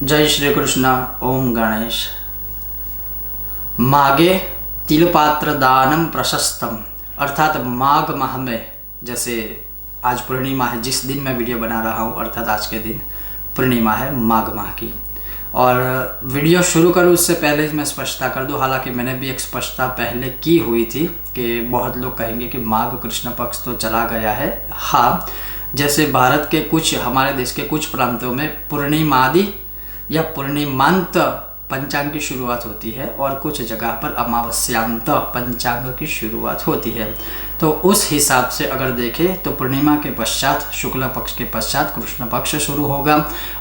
जय श्री कृष्ण। ओम गणेश। माघे तिलपात्र दानम प्रशस्तम, अर्थात माघ माह में, जैसे आज पूर्णिमा है, जिस दिन मैं वीडियो बना रहा हूँ अर्थात आज के दिन पूर्णिमा है माघ माह की। और वीडियो शुरू करूँ उससे पहले मैं स्पष्टता कर दूँ, हालांकि मैंने भी एक स्पष्टता पहले की हुई थी कि बहुत लोग कहेंगे कि माघ कृष्ण पक्ष तो चला गया है। हाँ, जैसे भारत के कुछ, हमारे देश के कुछ प्रांतों में पूर्णिमादि या पूर्णिमांत पंचांग की शुरुआत होती है और कुछ जगह पर अमावस्यांत पंचांग की शुरुआत होती है। तो उस हिसाब से अगर देखें तो पूर्णिमा के पश्चात, शुक्ल पक्ष के पश्चात कृष्ण पक्ष शुरू होगा।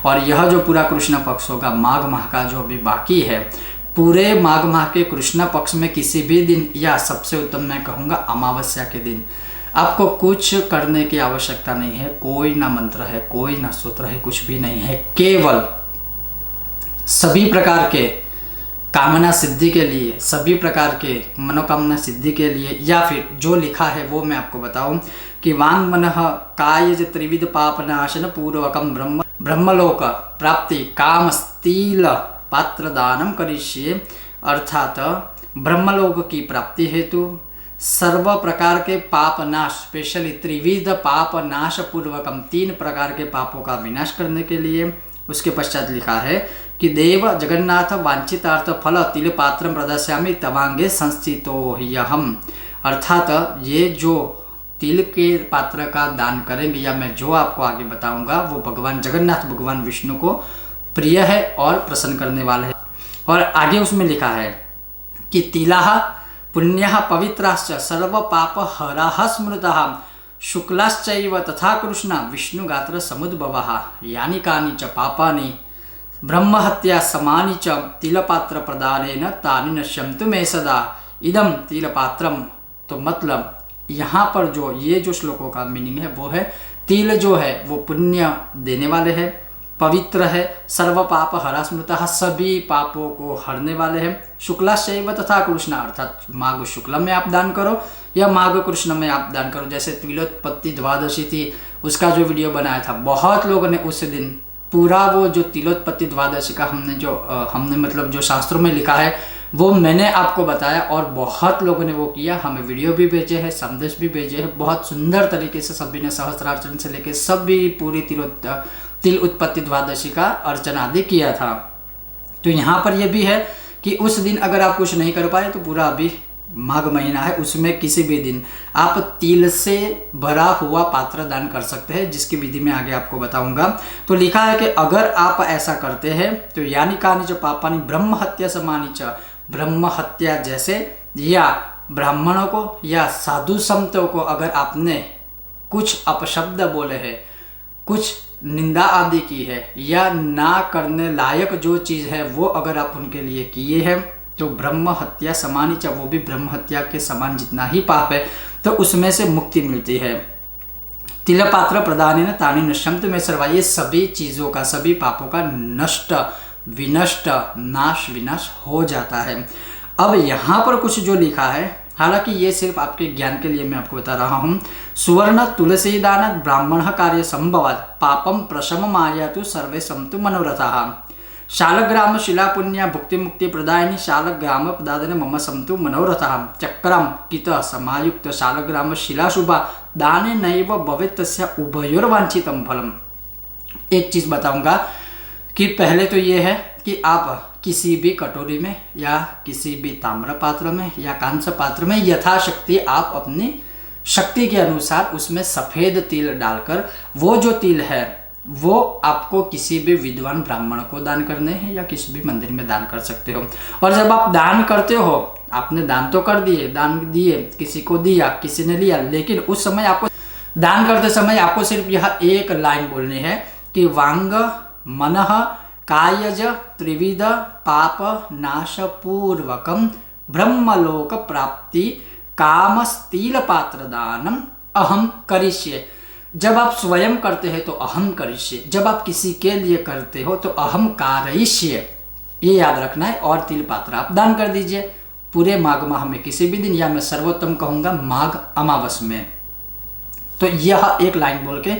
और यह जो पूरा कृष्ण पक्ष होगा माघ माह का जो अभी बाकी है, पूरे माघ माह के कृष्ण पक्ष में किसी भी दिन, या सबसे उत्तम मैं कहूँगा अमावस्या के दिन, आपको कुछ करने की आवश्यकता नहीं है। कोई ना मंत्र है, कोई ना सूत्र है, कुछ भी नहीं है। केवल सभी प्रकार के कामना सिद्धि के लिए, सभी प्रकार के मनोकामना सिद्धि के लिए, या फिर जो लिखा है वो मैं आपको बताऊं कि वांग मनः कायज त्रिविध पापनाशन पूर्वकम ब्रह्मलोक प्राप्ति काम स्तील पात्र दानम करिष्ये, अर्थात ब्रह्मलोक की प्राप्ति हेतु सर्व प्रकार के पाप नाश, स्पेशली त्रिविध पाप नाश पूर्वकम, 3 प्रकार के पापों का विनाश करने के लिए। उसके पश्चात लिखा है कि देव जगन्नाथ वांछितार्थ फल तिल पात्र प्रदर्श्यामि तवांगे संस्थितो ह्यहम्, अर्थात ये जो तिल के पात्र का दान करेंगे, या मैं जो आपको आगे बताऊंगा, वो भगवान जगन्नाथ, भगवान विष्णु को प्रिय है और प्रसन्न करने वाले है। और आगे उसमें लिखा है कि तिलाः पुण्यः पवित्राश्च सर्व पाप हराः स्मृतः शुक्लाश्चैव तथा कृष्ण विष्णु गात्र समुद्भवः यानि कानि च पापानि ब्रह्महत्या समानि च तिलपात्र प्रदानेन तानि नश्यन्तु मे सदा इदम तिलपात्रम। तो मतलब यहाँ पर जो ये जो श्लोकों का मीनिंग है वो है, तिल जो है वो पुण्य देने वाले हैं, पवित्र है, सर्व पाप हरा स्मृतः, सभी पापों को हरने वाले हैं, शुक्लाश्चैव तथा कृष्ण, अर्थात माघ शुक्ल में आप दान करो या माघ कृष्ण में आप दान करो। जैसे तिलोत्पत्ति द्वादशी थी, उसका जो वीडियो बनाया था, बहुत लोगों ने उस दिन पूरा वो जो तिलोत्पत्ति द्वादशी का हमने मतलब जो शास्त्रों में लिखा है वो मैंने आपको बताया, और बहुत लोगों ने वो किया, हमें वीडियो भी भेजे हैं, संदेश भी भेजे हैं, बहुत सुंदर तरीके से सभी ने सहस्त्रार्चन से लेकर सभी पूरी तिल उत्पत्ति द्वादशी का अर्चन आदि किया था। तो यहाँ पर यह भी है कि उस दिन अगर आप कुछ नहीं कर पाए तो पूरा अभी माघ महीना है, उसमें किसी भी दिन आप तिल से भरा हुआ पात्र दान कर सकते हैं, जिसकी विधि मैं आगे आपको बताऊंगा। तो लिखा है कि अगर आप ऐसा करते हैं तो यानी कानि च पापानि ब्रह्म हत्या समानि च, ब्रह्म हत्या जैसे, या ब्राह्मणों को या साधु संतों को अगर आपने कुछ अपशब्द बोले हैं, कुछ निंदा आदि की है, या ना करने लायक जो चीज़ है वो अगर आप उनके लिए किए हैं, तो ब्रह्म हत्या समानी च, वो भी ब्रह्म हत्या के समान जितना ही पाप है, तो उसमें से मुक्ति मिलती है। तिलपात्र प्रदानेन तानि नश्यन्तु मे सर्वा, ये सभी चीज़ों का, सभी पापों का नष्ट विनष्ट नाश विनाश हो जाता है। अब यहाँ पर कुछ जो लिखा है, हालांकि ये सिर्फ आपके ज्ञान के लिए मैं आपको बता रहा हूँ। सुवर्ण तुलसी दान ब्राह्मण कार्य संभवात् पापम प्रशम आयातु सर्वे संतु मनोरथाः शालग्राम शिला पुण्या भुक्ति मुक्ति प्रदायिनी शालग्राम प्रदान मम संतु मनोरथाः चक्रम कित समायुक्त शालग्राम शिला शुभा दाने नैव भवेत् तस्य उभयोर्वांछितम फलम। एक चीज बताऊंगा कि पहले तो ये है कि आप किसी भी कटोरी में या किसी भी ताम्र पात्र में या कांस्य पात्र में यथाशक्ति आप अपनी शक्ति के अनुसार उसमें सफ़ेद तिल डालकर, वो जो तिल है वो आपको किसी भी विद्वान ब्राह्मण को दान करने हैं या किसी भी मंदिर में दान कर सकते हो। और जब आप दान करते हो, आपने दान तो कर दिए, दान दिए, किसी को दिया, किसी ने लिया, लेकिन उस समय आपको दान करते समय आपको सिर्फ यह एक लाइन बोलनी है कि वांग मनः कायज त्रिविध पाप नाश पूर्वकम ब्रह्मलोक प्राप्ति काम स्तील पात्र दानम अहम करिष्ये। जब आप स्वयं करते हैं तो अहम करिष्ये, जब आप किसी के लिए करते हो तो अहम कारयिष्ये, ये याद रखना है। और तिल पात्र आप दान कर दीजिए पूरे माघ माह में किसी भी दिन, या मैं सर्वोत्तम कहूँगा माघ अमावस में। तो यह एक लाइन बोल के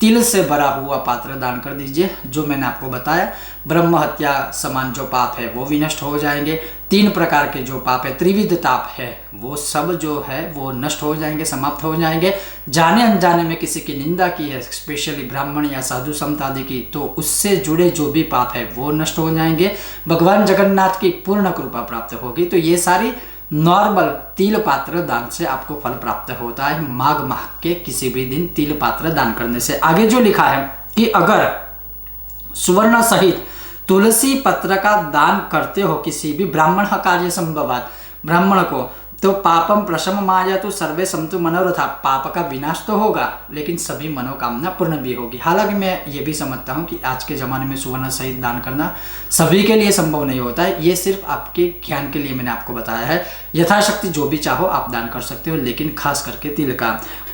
तिल से भरा हुआ पात्र दान कर दीजिए। जो मैंने आपको बताया, ब्रह्म हत्या समान जो पाप है वो भी नष्ट हो जाएंगे। 3 प्रकार के जो पाप है, त्रिविध ताप है, वो सब जो है वो नष्ट हो जाएंगे, समाप्त हो जाएंगे। जाने अनजाने में किसी की निंदा की है, स्पेशली ब्राह्मण या साधु संत आदि की, तो उससे जुड़े जो भी पाप है वो नष्ट हो जाएंगे। भगवान जगन्नाथ की पूर्ण कृपा प्राप्त होगी। तो ये सारी नॉर्मल तिल पात्र दान से आपको फल प्राप्त होता है, माघ माह के किसी भी दिन तिल पात्र दान करने से। आगे जो लिखा है कि अगर सुवर्ण सहित तुलसी पत्र का दान करते हो किसी भी ब्राह्मण कार्य संभवात, ब्राह्मण को, तो पापम प्रशम माया तो सर्वे संतु मनोरथा, पाप का विनाश तो होगा लेकिन सभी मनोकामना पूर्ण भी होगी। हालांकि मैं ये भी समझता हूँ कि आज के ज़माने में सुवर्ण सहित दान करना सभी के लिए संभव नहीं होता है। ये सिर्फ आपके ज्ञान के लिए मैंने आपको बताया है। यथाशक्ति जो भी चाहो आप दान कर सकते हो, लेकिन खास करके तिल का।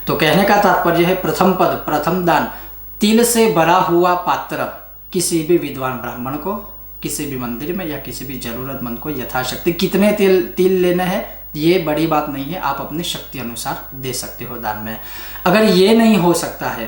तो कहने का तात्पर्य है, प्रथम पद, प्रथम दान, तिल से भरा हुआ पात्र किसी भी विद्वान ब्राह्मण को, किसी भी मंदिर में या किसी भी जरूरतमंद को यथाशक्ति कितने तिल लेना है ये बड़ी बात नहीं है, आप अपनी शक्ति अनुसार दे सकते हो दान में। अगर ये नहीं हो सकता है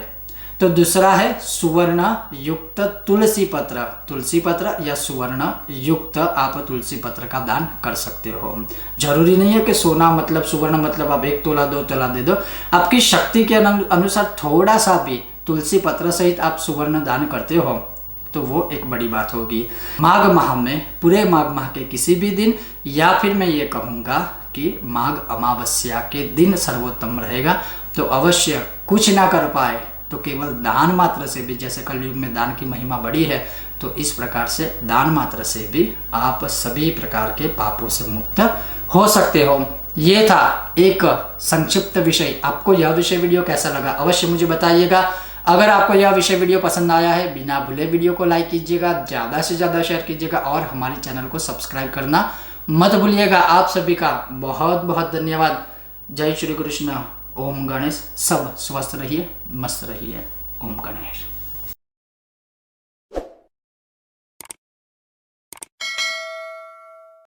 तो दूसरा है सुवर्ण युक्त तुलसी पत्र या सुवर्ण युक्त आप तुलसी पत्र का दान कर सकते हो। जरूरी नहीं है कि सोना मतलब सुवर्ण मतलब आप 1 तोला 2 तोला दे दो। आपकी शक्ति के अनुसार थोड़ा सा भी तुलसी पत्र सहित आप सुवर्ण दान करते हो तो वो एक बड़ी बात होगी। माघ माह में, पूरे माघ माह के किसी भी दिन, या फिर मैं ये कहूँगा कि माघ अमावस्या के दिन सर्वोत्तम रहेगा। तो अवश्य कुछ ना कर पाए तो केवल दान मात्र से भी, जैसे कलयुग में दान की महिमा बड़ी है, तो इस प्रकार से दान मात्र से भी आप सभी प्रकार के पापों से मुक्त हो सकते हो। ये था एक संक्षिप्त विषय। आपको यह विषय वीडियो कैसा लगा अवश्य मुझे बताइएगा। अगर आपको यह विषय वीडियो पसंद आया है, बिना भूले वीडियो को लाइक कीजिएगा, ज़्यादा से ज़्यादा शेयर कीजिएगा और हमारे चैनल को सब्सक्राइब करना मत भूलिएगा। आप सभी का बहुत बहुत धन्यवाद। जय श्री कृष्ण। ओम गणेश। सब स्वस्थ रहिए, मस्त रहिए। ओम गणेश।